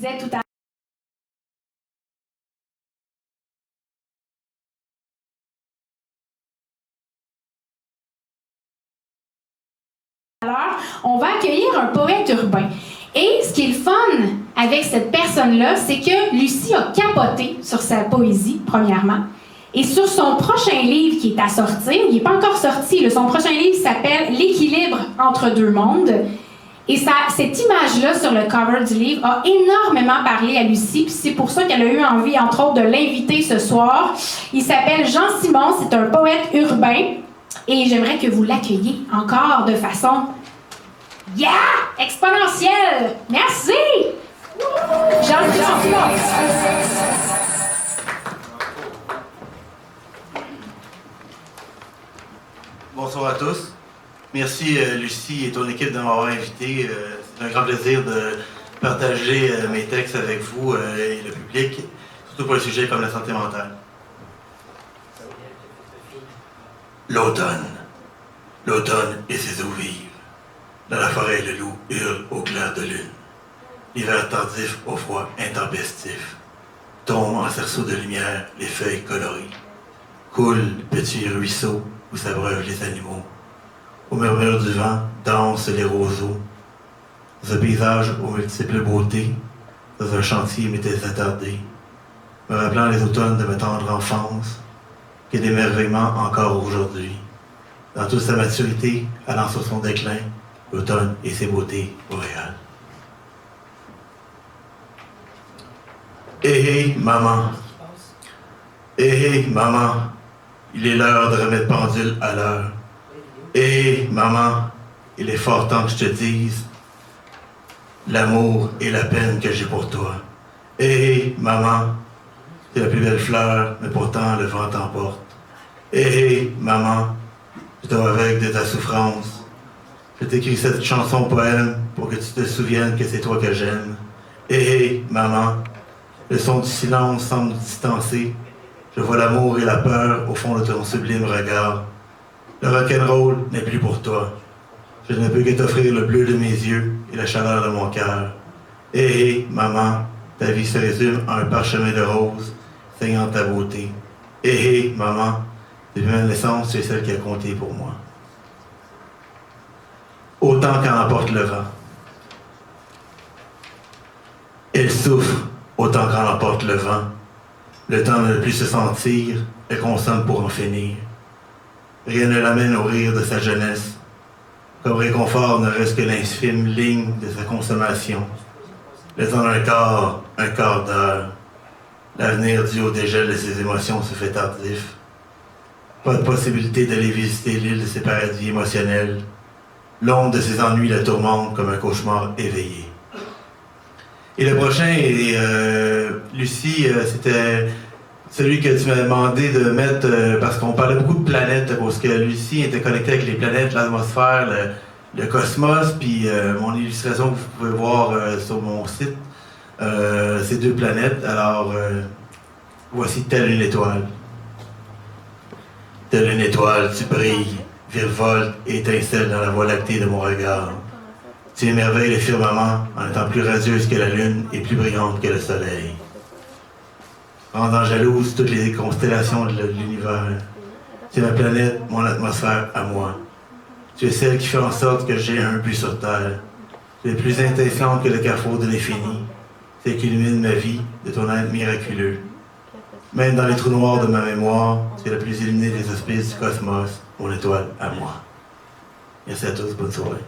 disais tout à l'heure, on va accueillir un poète urbain. Et ce qui est le fun avec cette personne-là, c'est que Lucie a capoté sur sa poésie, premièrement, et sur son prochain livre qui est à sortir. Il n'est pas encore sorti. Son prochain livre s'appelle « L'équilibre entre deux mondes ». Et cette image-là sur le cover du livre a énormément parlé à Lucie, puis c'est pour ça qu'elle a eu envie, entre autres, de l'inviter ce soir. Il s'appelle Jean Simon, c'est un poète urbain, et j'aimerais que vous l'accueilliez encore de façon exponentielle. Merci! Jean Simon. Bonsoir à tous. Merci Lucie et ton équipe de m'avoir invité. C'est un grand plaisir de partager mes textes avec vous et le public, surtout pour un sujet comme la santé mentale. L'automne. L'automne et ses eaux vives. Dans la forêt, le loup hurle au clair de lune. L'hiver tardif au froid intempestif. Tombent en cerceaux de lumière les feuilles colorées. Coulent petits ruisseaux où s'abreuvent les animaux. Au murmure du vent dansent les roseaux. Dans un paysage aux multiples beautés, dans un chantier m'étais attardé, me rappelant les automnes de ma tendre enfance, que d'émerveillement encore aujourd'hui. Dans toute sa maturité, allant sur son déclin, l'automne et ses beautés boréales. Hé, maman. Hé, maman. Il est l'heure de remettre pendule à l'heure. Hé, maman, il est fort temps que je te dise l'amour et la peine que j'ai pour toi. Hé, maman, c'est la plus belle fleur, mais pourtant le vent t'emporte. Hé, maman, je dois avec de ta souffrance. Je t'écris cette chanson poème pour que tu te souviennes que c'est toi que j'aime. Hé, maman, le son du silence semble nous distancer. Je vois l'amour et la peur au fond de ton sublime regard. Le rock'n'roll n'est plus pour toi. Je ne peux que t'offrir le bleu de mes yeux et la chaleur de mon cœur. Hé, maman, ta vie se résume à un parchemin de roses, saignant ta beauté. Hé, maman, depuis ma naissance, tu es celle qui a compté pour moi. Autant qu'en emporte le vent. Elle souffre autant qu'en emporte le vent. Le temps de ne plus se sentir, elle consomme pour en finir. Rien ne l'amène au rire de sa jeunesse. Comme réconfort ne reste que l'infime ligne de sa consommation. Laissant un quart d'heure. L'avenir dû au dégel de ses émotions se fait tardif. Pas de possibilité d'aller visiter l'île de ses paradis émotionnels. L'ombre de ses ennuis la tourmente comme un cauchemar éveillé. Et le prochain, Lucie, c'était celui que tu m'as demandé de mettre, parce qu'on parlait beaucoup de planètes, parce que Lucie était connectée avec les planètes, l'atmosphère, le cosmos, puis mon illustration que vous pouvez voir sur mon site, ces deux planètes. Alors, voici telle une étoile. Telle une étoile, tu brilles, virevolte et étincelle dans la voie lactée de mon regard. Tu émerveilles le firmament en étant plus radieuse que la lune et plus brillante que le soleil. Rendant jalouse toutes les constellations de l'univers. Tu es ma planète, mon atmosphère à moi. Tu es celle qui fait en sorte que j'ai un but sur Terre. Tu es plus intensionnante que le carrefour de l'infini. Celle qui illumine ma vie de ton être miraculeux. Même dans les trous noirs de ma mémoire, tu es la plus illuminée des auspices du cosmos, mon étoile à moi. Merci à tous, bonne soirée.